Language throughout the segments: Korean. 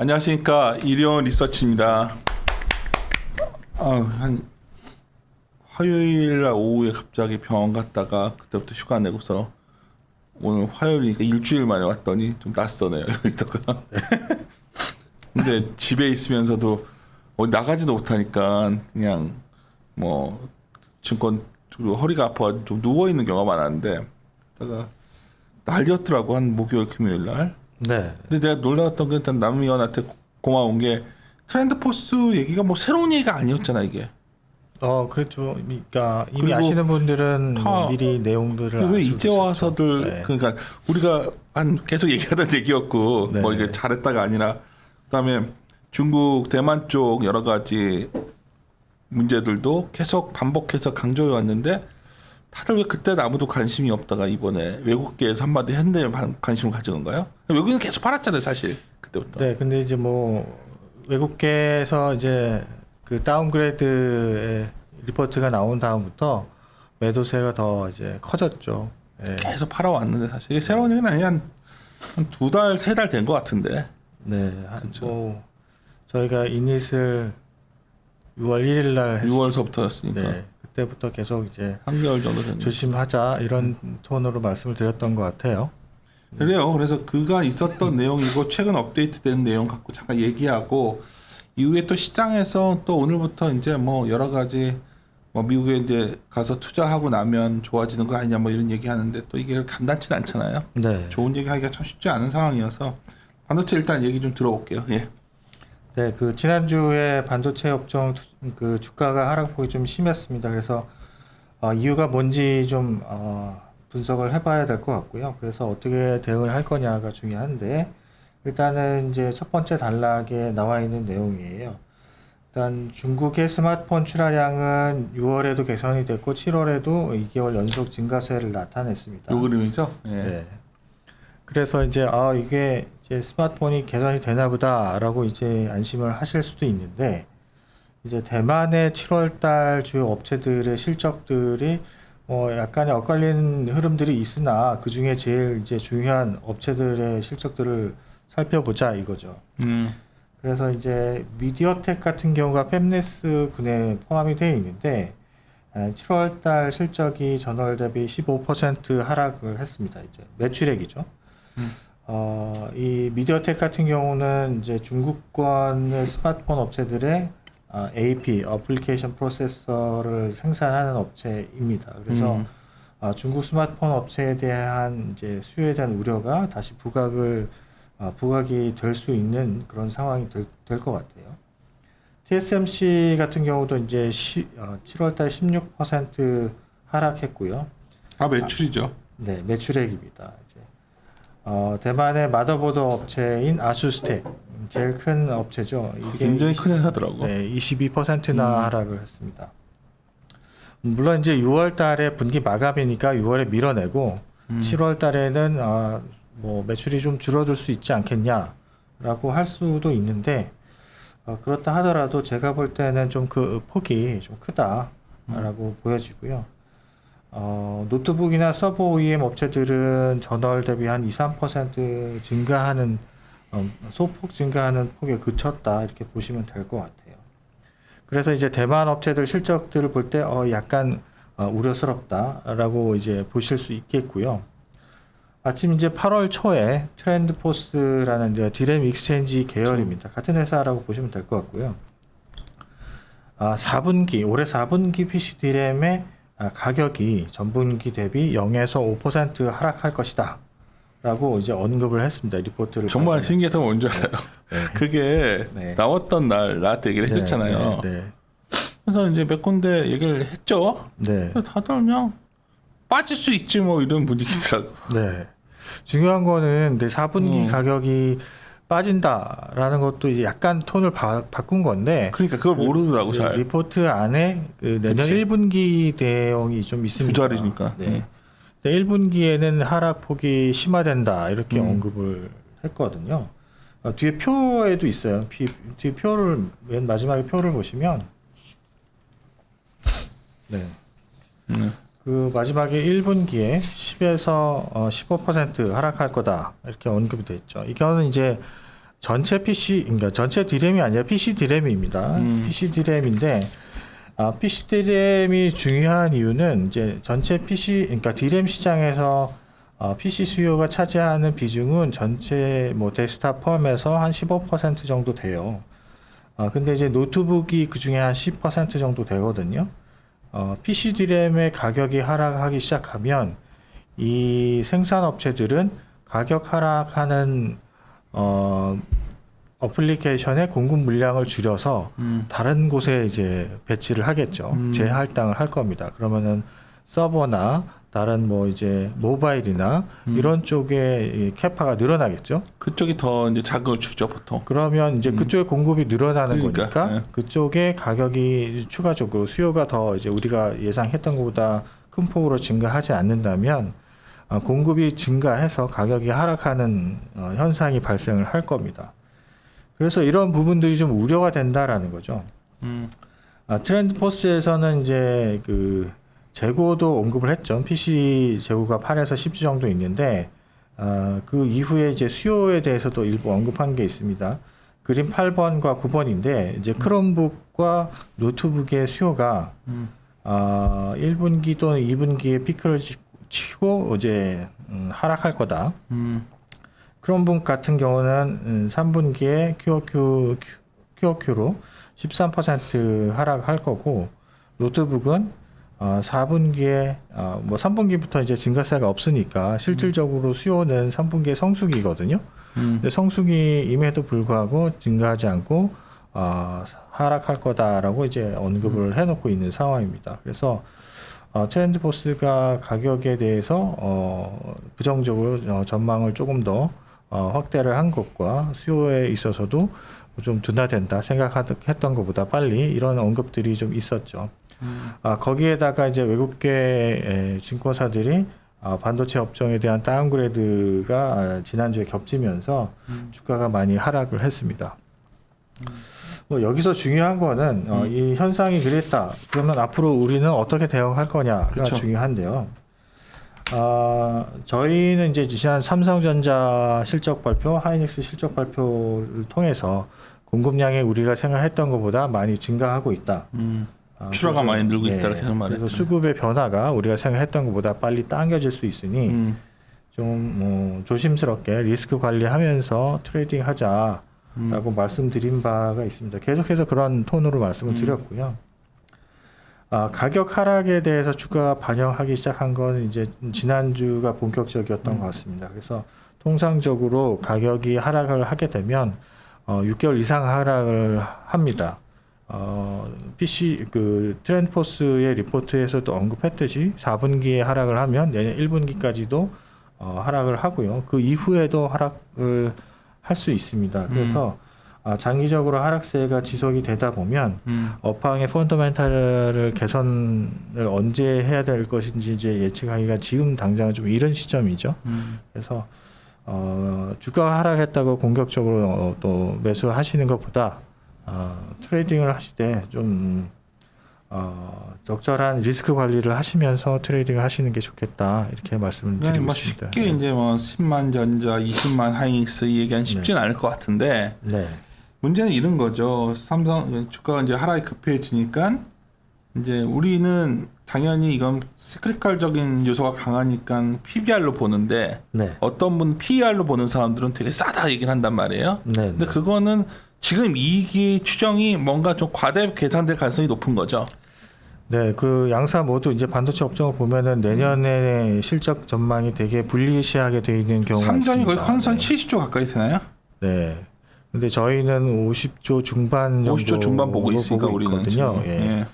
안녕하십니까, 일용 리서치입니다. 한 화요일 날 오후에 갑자기 병원 갔다가 그때부터 휴가 내고서 오늘 화요일이니까 일주일 만에 왔더니 좀 낯서네요, 여기다가. 근데 집에 있으면서도 어디 나가지도 못하니까 그냥 뭐 증권 그리고 허리가 아파 좀 누워 있는 경우가 많았는데, 그러다가 날렸더라고, 한 목요일 금요일 날. 네. 근데 내가 놀라웠던 게 일단 남의원한테 고마운 게 트렌드 포스 얘기가 뭐 새로운 얘기가 아니었잖아, 이게. 그렇죠. 그러니까 이미 그리고 아시는 분들은 뭐 미리 내용들을 왜 알고 이제 계셨죠. 와서들 네. 그러니까 우리가 한 계속 얘기하던 얘기였고, 네. 뭐 이게 잘했다가 아니라, 그다음에 중국 대만 쪽 여러 가지 문제들도 계속 반복해서 강조해 왔는데 다들 왜 그때 아무도 관심이 없다가 이번에 외국계에서 한마디 했는데 관심을 가진 건가요? 외국인은 계속 팔았잖아요, 사실 그때부터. 네, 근데 이제 뭐 외국계에서 이제 그 다운그레이드의 리포트가 나온 다음부터 매도세가 더 이제 커졌죠. 네. 계속 팔아왔는데 사실 이게 새로운 얘기는 아니, 한 두 달, 세 달 된 것 같은데. 네, 그쵸. 뭐 저희가 이닛을 6월 1일 날 6월서부터였으니까 네, 그때부터 계속 이제 한 개월 정도 됐는데. 조심하자 이런 톤으로 말씀을 드렸던 것 같아요. 그래요. 그래서 그가 있었던 내용이고 최근 업데이트된 내용 갖고 잠깐 얘기하고, 이후에 또 시장에서 또 오늘부터 이제 뭐 여러 가지 뭐 미국에 이제 가서 투자하고 나면 좋아지는 거 아니냐 뭐 이런 얘기 하는데, 또 이게 간단치 않잖아요. 네. 좋은 얘기 하기가 참 쉽지 않은 상황이어서 반도체 일단 얘기 좀 들어볼게요. 예. 네, 그 지난주에 반도체 업종 그 주가가 하락폭이 좀 심했습니다. 그래서 이유가 뭔지 좀 분석을 해봐야 될 것 같고요. 그래서 어떻게 대응을 할 거냐가 중요한데, 일단은 이제 첫 번째 단락에 나와 있는 내용이에요. 일단 중국의 스마트폰 출하량은 6월에도 개선이 됐고 7월에도 2개월 연속 증가세를 나타냈습니다. 요 그림이죠. 예. 네. 그래서 이제 이게 이제 스마트폰이 개선이 되나 보다라고 이제 안심을 하실 수도 있는데, 이제 대만의 7월 달 주요 업체들의 실적들이 약간의 엇갈리는 흐름들이 있으나 그 중에 제일 이제 중요한 업체들의 실적들을 살펴보자 이거죠. 그래서 이제 미디어텍 같은 경우가 팹리스 군에 포함이 되어 있는데 7월 달 실적이 전월 대비 15% 하락을 했습니다. 이제 매출액이죠. 이 미디어텍 같은 경우는 이제 중국권의 스마트폰 업체들의 AP, 어플리케이션 프로세서를 생산하는 업체입니다. 그래서 중국 스마트폰 업체에 대한 이제 수요에 대한 우려가 다시 부각이 될 수 있는 그런 상황이 될 것 같아요. TSMC 같은 경우도 이제 7월달 16% 하락했고요. 매출이죠. 네, 매출액입니다. 이제 대만의 마더보드 업체인 아수스텍, 제일 큰 업체죠. 이게 굉장히 큰 회사더라고. 네, 22%나 하락을 했습니다. 물론 이제 6월 달에 분기 마감이니까 6월에 밀어내고 7월 달에는 뭐 매출이 좀 줄어들 수 있지 않겠냐라고 할 수도 있는데, 그렇다 하더라도 제가 볼 때는 좀 그 폭이 좀 크다라고 보여지고요. 노트북이나 서버 OEM 업체들은 전월 대비 한 2~3% 증가하는 소폭 증가하는 폭에 그쳤다 이렇게 보시면 될 것 같아요. 그래서 이제 대만 업체들 실적들을 볼 때 약간 우려스럽다라고 이제 보실 수 있겠고요. 마침 이제 8월 초에 트렌드포스라는 이제 디램 익스체인지 계열입니다. 같은 회사라고 보시면 될 것 같고요. 4분기 올해 4분기 PC 디램의 가격이 전분기 대비 0에서 5% 하락할 것이다 라고 이제 언급을 했습니다. 리포트를 정말 신기했던 건 뭔지 알아요? 네. 그게 네. 나왔던 날 나한테 얘기를 해줬잖아요. 네. 그래서 이제 몇 군데 얘기를 했죠. 네. 그래서 다들 그냥 빠질 수 있지 뭐 이런 분위기더라고. 네. 중요한 거는 4분기 가격이 빠진다라는 것도 이제 약간 톤을 바꾼 건데, 그러니까 그걸 모르더라고 잘. 리포트 안에 내년 그치. 1분기 내용이 좀 있습니다. 두 자리니까. 네. 1분기에는 하락폭이 심화된다 이렇게 언급을 했거든요. 뒤에 표에도 있어요. 뒤에 표를 맨 마지막에 표를 보시면, 네. 그 마지막에 1분기에 10에서 15% 하락할 거다 이렇게 언급이 돼 있죠. 이거는 이제 전체 PC, 그러니까 전체 D램이 아니라 PC D램입니다. PC D램인데, PC D램이 중요한 이유는 이제 전체 PC, 그러니까 D램 시장에서 PC 수요가 차지하는 비중은 전체 뭐 데스크탑 포함해서 한 15% 정도 돼요. 근데 이제 노트북이 그 중에 한 10% 정도 되거든요. PC D램의 가격이 하락하기 시작하면 이 생산업체들은 가격 하락하는 어플리케이션의 공급 물량을 줄여서 다른 곳에 이제 배치를 하겠죠. 재할당을 할 겁니다. 그러면은 서버나 다른 뭐 이제 모바일이나 이런 쪽에 이 캐파가 늘어나겠죠. 그쪽이 더 이제 자극을 주죠 보통. 그러면 이제 그쪽에 공급이 늘어나는 그러니까, 거니까 예. 그쪽에 가격이 추가적으로 수요가 더 이제 우리가 예상했던 것보다 큰 폭으로 증가하지 않는다면 공급이 증가해서 가격이 하락하는 현상이 발생을 할 겁니다. 그래서 이런 부분들이 좀 우려가 된다라는 거죠. 트렌드포스에서는 이제 그 재고도 언급을 했죠. PC 재고가 8에서 10주 정도 있는데 그 이후에 이제 수요에 대해서도 일부 언급한 게 있습니다. 그림 8번과 9번인데 이제 크롬북과 노트북의 수요가 1분기 또는 2분기에 피크를 치고 이제 하락할 거다. 크롬북 같은 경우는 3분기에 QOQ로 13% 하락할 거고 노트북은 4분기에 뭐 3분기부터 이제 증가세가 없으니까 실질적으로 수요는 3분기에 성수기거든요. 근데 성수기임에도 불구하고 증가하지 않고 하락할 거다라고 이제 언급을 해놓고 있는 상황입니다. 그래서 트렌드포스가 가격에 대해서 부정적으로 전망을 조금 더 확대를 한 것과 수요에 있어서도 좀 둔화된다 생각했던 것보다 빨리 이런 언급들이 좀 있었죠. 거기에다가 이제 외국계 증권사들이 반도체 업종에 대한 다운그레이드가 지난주에 겹치면서 주가가 많이 하락을 했습니다. 뭐 여기서 중요한 거는 이 현상이 그랬다. 그러면 앞으로 우리는 어떻게 대응할 거냐가 그쵸. 중요한데요. 저희는 이제 지난 삼성전자 실적 발표, 하이닉스 실적 발표를 통해서 공급량이 우리가 생각했던 것보다 많이 증가하고 있다. 출하가 많이 늘고 있다 이렇게 그래서 말했죠. 수급의 변화가 우리가 생각했던 것보다 빨리 당겨질 수 있으니 좀 조심스럽게 리스크 관리하면서 트레이딩 하자라고 말씀드린 바가 있습니다. 계속해서 그런 톤으로 말씀을 드렸고요. 가격 하락에 대해서 주가가 반영하기 시작한 건 이제 지난주가 본격적이었던 것 같습니다. 그래서 통상적으로 가격이 하락을 하게 되면 6개월 이상 하락을 합니다. PC 트렌드포스의 리포트에서도 언급했듯이 4분기에 하락을 하면 내년 1분기까지도 하락을 하고요. 그 이후에도 하락을 할 수 있습니다. 그래서 장기적으로 하락세가 지속이 되다 보면 업황의 펀더멘탈을 개선을 언제 해야 될 것인지 이제 예측하기가 지금 당장은 좀 이른 시점이죠. 그래서 주가가 하락했다고 공격적으로 또 매수를 하시는 것보다 트레이딩을 하시되 좀 적절한 리스크 관리를 하시면서 트레이딩을 하시는 게 좋겠다 이렇게 말씀을 드리고 뭐 있습니다. 쉽게 이제 뭐 10만 전자, 20만 하이닉스 이 얘기는 쉽진 않을 것 같은데 네, 문제는 이런 거죠. 삼성 주가가 이제 하락이 급해지니까 이제 우리는 당연히 이건 시크릿컬적인 요소가 강하니까 PBR로 보는데 네, 어떤 분 PER로 보는 사람들은 되게 싸다 얘기를 한단 말이에요. 네, 근데 그거는 지금 이익이 추정이 뭔가 좀 과대 계산될 가능성이 높은 거죠. 네, 그 양사 모두 이제 반도체 업종을 보면은 내년에 실적 전망이 되게 불리시하게 돼 있는 경우가 삼성이 있습니다. 거의 컨선 70조 가까이 되나요? 네. 근데 저희는 50조 중반 정도 50조 중반 보고 있으니까 우리는 있거든요. 지금. 예. 예.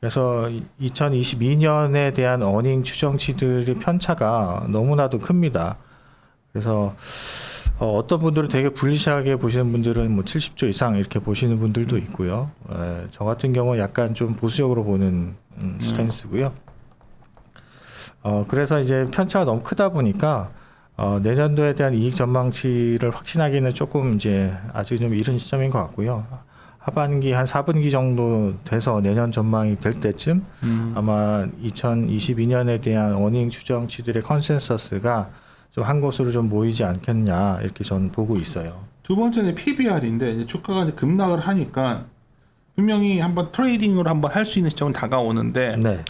그래서 2022년에 대한 어닝 추정치들의 편차가 너무나도 큽니다. 그래서 어떤 분들은 되게 불리시하게 보시는 분들은 뭐 70조 이상 이렇게 보시는 분들도 있고요. 저 같은 경우는 약간 좀 보수적으로 보는 스탠스고요. 그래서 이제 편차가 너무 크다 보니까 내년도에 대한 이익 전망치를 확신하기는 조금 이제 아직 좀 이른 시점인 것 같고요. 하반기 한 4분기 정도 돼서 내년 전망이 될 때쯤 아마 2022년에 대한 어닝 추정치들의 컨센서스가 좀 한 곳으로 좀 모이지 않겠냐 이렇게 저는 보고 있어요. 두 번째는 PBR인데 이제 주가가 이제 급락을 하니까 분명히 한번 트레이딩으로 한번 할 수 있는 시점은 다가오는데 네.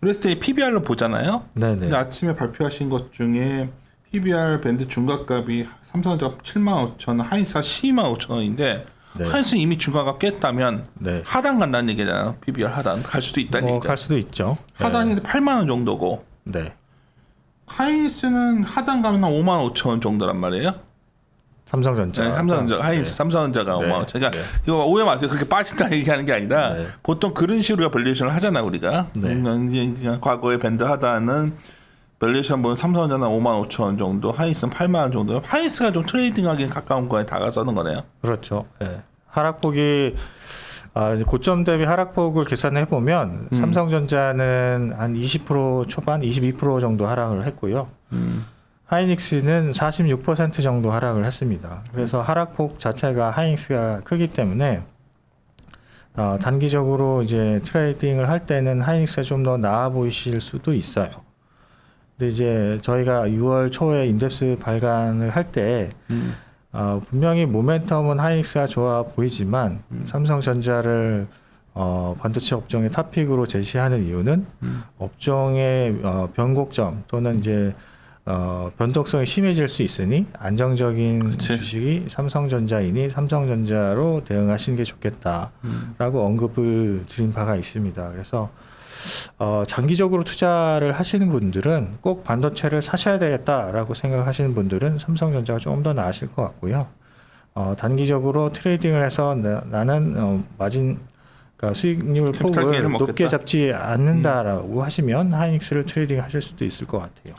그랬을 때 PBR로 보잖아요. 네네. 근데 아침에 발표하신 것 중에 PBR 밴드 중과값이 삼성전자가 75,000원, 하이닉스가 125,000원인데 네. 하이닉스는 이미 중과가 깼다면 네. 하단 간다는 얘기잖아요. PBR 하단 갈 수도 있다는 얘기죠. 갈 수도 있죠. 하단이 8만 원 정도고 네. 하이닉스는 하단 가면 한 5만 5천 원 정도란 말이에요. 삼성전자. 네, 삼성전자, 하이닉스, 네. 삼성전자가 네. 5만 5천. 그러니까 네. 이거 오해 마세요. 그렇게 빠진다 얘기하는 게 아니라 네. 보통 그런 식으로 밸류에이션을 하잖아 우리가. 네. 그냥 과거에 밴드 하단은 밸류에이션 보면 삼성전자는 5만 5천 원 정도, 하이닉스는 8만 원 정도. 하이닉스가 좀 트레이딩하기엔 가까운 거에 다가서는 거네요. 그렇죠. 네. 하락폭이 이제 고점 대비 하락폭을 계산해 보면 삼성전자는 한 20% 초반, 22% 정도 하락을 했고요. 하이닉스는 46% 정도 하락을 했습니다. 그래서 하락폭 자체가 하이닉스가 크기 때문에 단기적으로 이제 트레이딩을 할 때는 하이닉스가 좀 더 나아 보이실 수도 있어요. 근데 이제 저희가 6월 초에 인덱스 발간을 할 때 분명히 모멘텀은 하이닉스가 좋아 보이지만 삼성전자를 반도체 업종의 탑픽으로 제시하는 이유는 업종의 변곡점 또는 이제 변동성이 심해질 수 있으니 안정적인 그치. 주식이 삼성전자이니 삼성전자로 대응하시는 게 좋겠다라고 언급을 드린 바가 있습니다. 그래서 장기적으로 투자를 하시는 분들은 꼭 반도체를 사셔야 되겠다라고 생각하시는 분들은 삼성전자가 조금 더 나으실 것 같고요. 단기적으로 트레이딩을 해서 나는 마진 그러니까 수익률 캐피탈 폭을 게인을 높게 먹겠다. 잡지 않는다라고 하시면 하이닉스를 트레이딩 하실 수도 있을 것 같아요.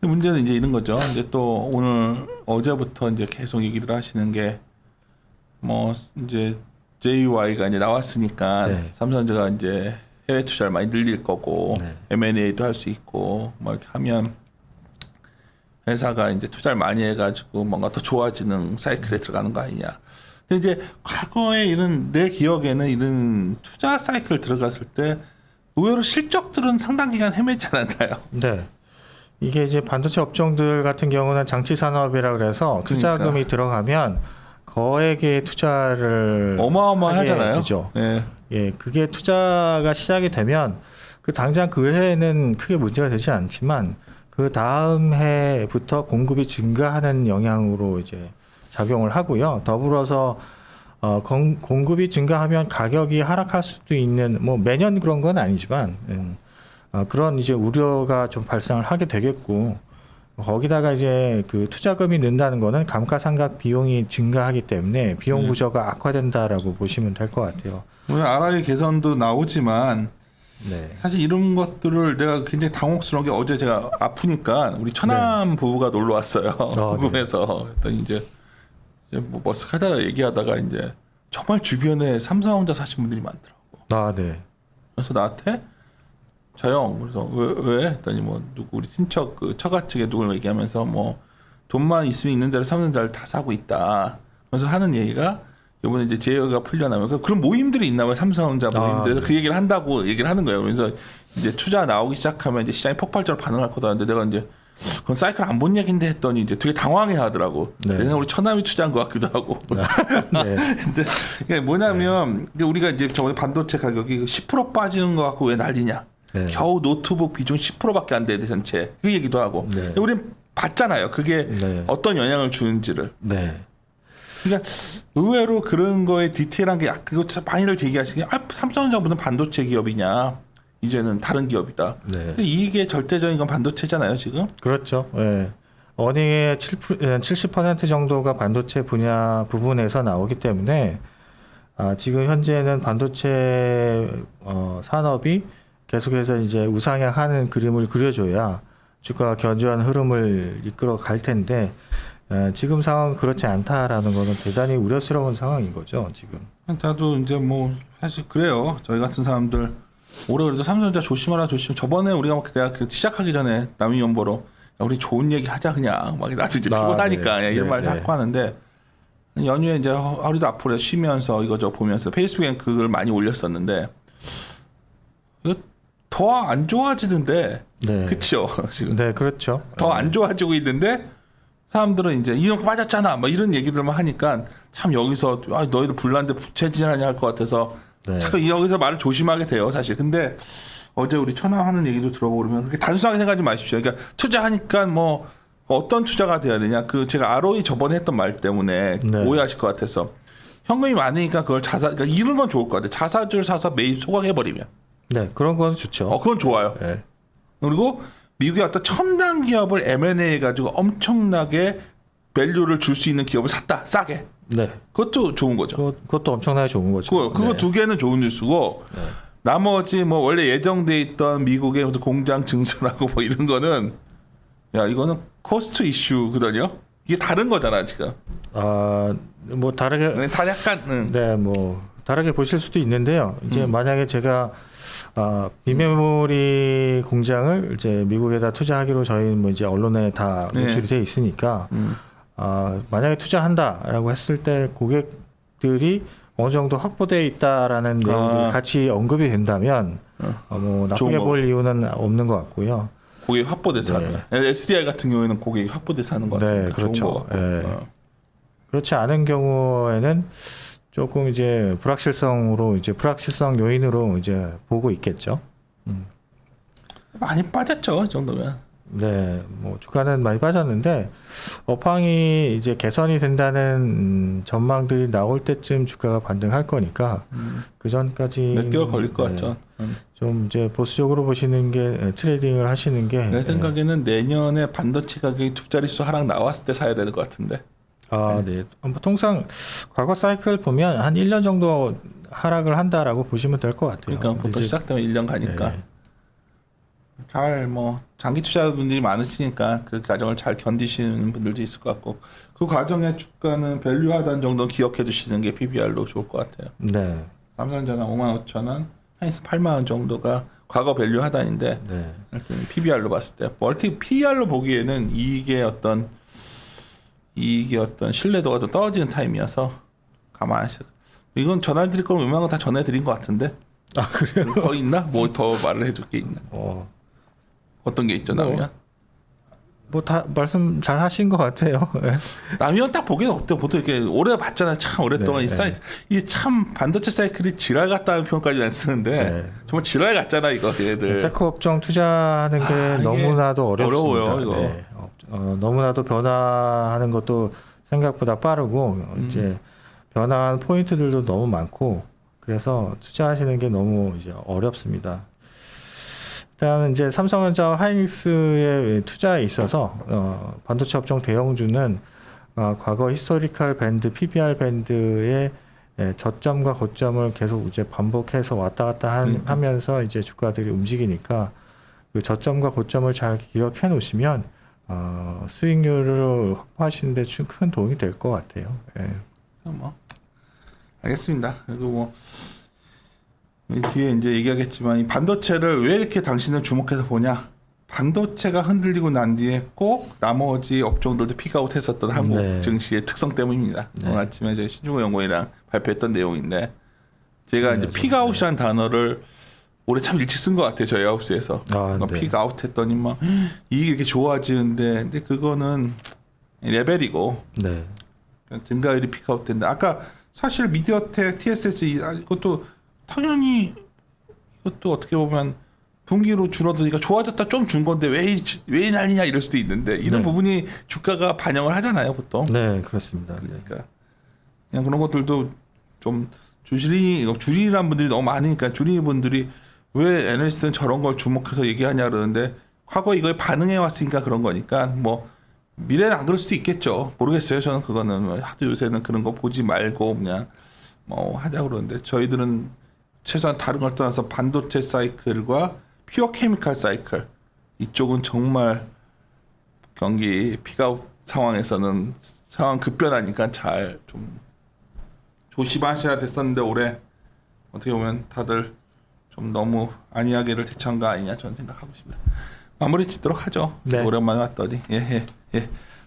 근데 문제는 이제 이런 거죠. 이제 또 오늘 어제부터 이제 계속 얘기를 하시는 게 뭐 이제 JY가 이제 나왔으니까 네. 삼성전자가 이제 해외 투자를 많이 늘릴 거고 네. M&A도 할 수 있고 뭐 이렇게 하면 회사가 이제 투자를 많이 해가지고 뭔가 더 좋아지는 사이클에 들어가는 거 아니냐. 근데 이제 과거에 이런 내 기억에는 이런 투자 사이클 들어갔을 때 의외로 실적들은 상당 기간 헤매지 않았나요? 네. 이게 이제 반도체 업종들 같은 경우는 장치 산업이라 그래서 투자금이 그러니까. 들어가면 거액의 투자를 어마어마하잖아요. 하게 되죠. 예. 예, 그게 투자가 시작이 되면 그 당장 그 해에는 크게 문제가 되지 않지만 그 다음 해부터 공급이 증가하는 영향으로 이제 작용을 하고요. 더불어서 공급이 증가하면 가격이 하락할 수도 있는 뭐 매년 그런 건 아니지만 그런 이제 우려가 좀 발생을 하게 되겠고 거기다가 이제 그 투자금이 는다는 거는 감가상각 비용이 증가하기 때문에 비용 구조가 악화된다라고 보시면 될 것 같아요. 오늘 RI 개선도 나오지만 네. 사실 이런 것들을 내가 굉장히 당혹스러운 게 어제 제가 아프니까 우리 처남 부부가 놀러 왔어요. 궁금해서 그랬더니 이제 뭐 머쓱하다 얘기하다가 이제 정말 주변에 삼성전자 사신 분들이 많더라고. 네. 그래서 나한테 저형 그래서 왜 했더니 뭐 누구 우리 친척 그 처가 측에 누굴 얘기하면서 뭐 돈만 있으면 있는 대로 삼성전자를 다 사고 있다. 그래서 하는 얘기가 이번에 이제 제어가 풀려나면 그런 모임들이 있나 봐요. 삼성전자 모임들에서 네. 그 얘기를 한다고 얘기를 하는 거예요. 그래서 이제 투자 나오기 시작하면 이제 시장이 폭발적으로 반응할 거다. 근데 내가 이제 그건 사이클 안 본 얘긴데 했더니 이제 되게 당황해 하더라고. 네. 내가 우리 처남이 투자한 것 같기도 하고. 네. 근데 이게 뭐냐면 우리가 이제 저번에 반도체 가격이 10% 빠지는 거 갖고 왜 난리냐. 네. 겨우 노트북 비중 10%밖에 안 되는데 전체 그 얘기도 하고. 네. 근데 우리는 봤잖아요. 그게 네. 어떤 영향을 주는지를. 네. 그러니까 의외로 그런 거에 디테일한 게 그거 많이들 얘기하시는 게 삼성전자 무슨 반도체 기업이냐. 이제는 다른 기업이다. 네. 근데 이게 절대적인 건 반도체잖아요, 지금. 그렇죠. 예. 어닝의 70% 정도가 반도체 분야 부분에서 나오기 때문에 지금 현재는 반도체 산업이 계속해서 이제 우상향하는 그림을 그려줘야 주가가 견조한 흐름을 이끌어 갈 텐데 지금 상황은 그렇지 않다라는 것은 대단히 우려스러운 상황인 거죠, 지금. 나도 이제 뭐 사실 그래요. 저희 같은 사람들 올해 그래도 삼성전자 조심하라 조심. 저번에 우리가 막 내가 시작하기 전에 남이연보로 야, 우리 좋은 얘기 하자 그냥 막 나도 이제 피곤하니까 네. 이런 말 네. 자꾸 하는데 연휴에 이제 하루도 앞으로 쉬면서 이거저거 보면서 페이스북엔 그걸 많이 올렸었는데 이거 더 안 좋아지던데 네. 그쵸 지금 네, 그렇죠. 더 안 좋아지고 있는데 사람들은 이제 이런 거 빠졌잖아, 뭐 이런 얘기들만 하니까 참 여기서 너희들 불난데 부채질하냐 할 것 같아서 네. 자꾸 여기서 말을 조심하게 돼요, 사실. 근데 어제 우리 천하 하는 얘기도 들어보고 그러면 그렇게 단순하게 생각하지 마십시오. 그러니까 투자하니까 뭐 어떤 투자가 돼야 되냐, 그 제가 ROE 저번에 했던 말 때문에 네. 오해하실 것 같아서 현금이 많으니까 그걸 그러니까 이런 건 좋을 것 같아요. 자사주를 사서 매입 소각해버리면. 네, 그런 건 좋죠. 그건 좋아요. 네. 그리고 미국의 어떤 첨단 기업을 M&A 해가지고 엄청나게 밸류를 줄 수 있는 기업을 샀다, 싸게. 네. 그것도 좋은 거죠. 그것도 엄청나게 좋은 거죠. 그거 네. 두 개는 좋은 뉴스고, 네. 나머지 뭐 원래 예정돼 있던 미국의 무슨 공장 증설하고 뭐 이런 거는, 야, 이거는 코스트 이슈거든요. 이게 다른 거잖아, 지금. 뭐 다르게 다 약간, 네, 뭐 다르게 보실 수도 있는데요. 이제 만약에 제가 비메모리 공장을 이제 미국에다 투자하기로 저희 뭐 이제 언론에 다 네. 노출이 돼 있으니까 만약에 투자한다라고 했을 때 고객들이 어느 정도 확보되어 있다라는 내용이 같이 언급이 된다면 뭐 나쁘게 좋은 거. 볼 이유는 없는 것 같고요. 고객이 확보돼서 하는 거야. SDI 같은 경우에는 고객이 확보돼서 하는 거 네, 같아요. 그렇죠. 그렇지 않은 경우에는 조금 이제 불확실성 요인으로 이제 보고 있겠죠. 많이 빠졌죠, 이 정도면. 네, 뭐 주가는 많이 빠졌는데 업황이 이제 개선이 된다는 전망들이 나올 때쯤 주가가 반등할 거니까 그 전까지 몇 개월 걸릴 것 같죠. 좀 이제 보수적으로 보시는 게 트레이딩을 하시는 게 내 생각에는 내년에 반도체 가격이 두 자릿수 하락 나왔을 때 사야 되는 것 같은데. 네. 뭐 통상 과거 사이클 보면 한 1년 정도 하락을 한다라고 보시면 될 것 같아요. 그러니까 보통 이제- 시작되면 1년 가니까. 네. 잘 뭐 장기 투자분들이 많으시니까 그 과정을 잘 견디시는 분들도 있을 것 같고, 그 과정의 주가는 밸류 하단 정도 기억해 두시는 게 PBR로 좋을 것 같아요. 네. 삼성전자 55,000원, 하이스 8만 원 정도가 과거 밸류 하단인데, 네. PBR로 봤을 때 멀티 PR로 보기에는 이익의 어떤 신뢰도가 좀 떨어지는 타임이어서 가만하셔. 이건 전해드릴 거면 웬만한 거 다 전해드린 것 같은데. 그래요? 더 있나? 뭐 더 말을 해줄 게 있나? 어떤 게 있죠, 남이면? 뭐 다 말씀 잘 하신 것 같아요. 네. 남이면 딱 보기에는 어때? 보통 이렇게 오래 봤잖아요. 참 오랫동안 네, 이 사이클. 이게 참 반도체 사이클이 지랄 같다는 표현까지는 안 쓰는데 네. 정말 지랄 같잖아, 이거 얘들. 테크 업종 투자하는 게 이게 너무나도 어렵습니다. 어려워요, 이거. 네. 너무나도 변화하는 것도 생각보다 빠르고 이제 변화한 포인트들도 너무 많고 그래서 투자하시는 게 너무 이제 어렵습니다. 일단 이제 삼성전자와 하이닉스의 투자에 있어서 반도체 업종 대형주는 과거 히스토리컬 밴드, PBR 밴드의 저점과 고점을 계속 이제 반복해서 왔다 갔다 하면서 이제 주가들이 움직이니까 그 저점과 고점을 잘 기억해 놓으시면 수익률을 확보하시는 데 큰 도움이 될 것 같아요. 예. 뭐 알겠습니다. 그리고 뭐 뒤에 이제 얘기하겠지만 이 반도체를 왜 이렇게 당신은 주목해서 보냐? 반도체가 흔들리고 난 뒤에 꼭 나머지 업종들도 픽아웃 했었던 한국 네. 증시의 특성 때문입니다. 네. 오늘 아침에 저희 신중호 연구원이랑 발표했던 내용인데, 제가 이제 네, 픽아웃이라는 단어를 올해 참 일찍 쓴 것 같아요. 저희 하우스에서. 네. 픽아웃 했더니 막 이게 이렇게 좋아지는데, 근데 그거는 레벨이고 네. 증가율이 픽아웃 된다. 아까 사실 미디어텍, TSS 이것도 당연히 이것도 어떻게 보면 분기로 줄어드니까 좋아졌다 좀 준 건데 왜 난리냐 이럴 수도 있는데, 이런 네. 부분이 주가가 반영을 하잖아요, 보통. 네, 그렇습니다. 그러니까 그냥 그런 것들도 좀 주린이란 분들이 너무 많으니까 주린이 분들이 왜 애널리스트는 저런 걸 주목해서 얘기하냐 그러는데, 과거 이거에 반응해 왔으니까 그런 거니까 뭐 미래는 안 그럴 수도 있겠죠. 모르겠어요. 저는 그거는 하도 요새는 그런 거 보지 말고 그냥 뭐 하자 그러는데, 저희들은 최소한 다른 걸 떠나서 반도체 사이클과 퓨어 케미칼 사이클 이쪽은 정말 경기 픽아웃 상황에서는 상황 급변하니까 잘 좀 조심하셔야 됐었는데, 올해 어떻게 보면 다들 좀 너무 안이하게를 대처한 거 아니냐 저는 생각하고 있습니다. 마무리 짓도록 하죠. 네. 오랜만에 왔더니 예.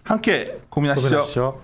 함께 고민하시죠. 고민하시죠.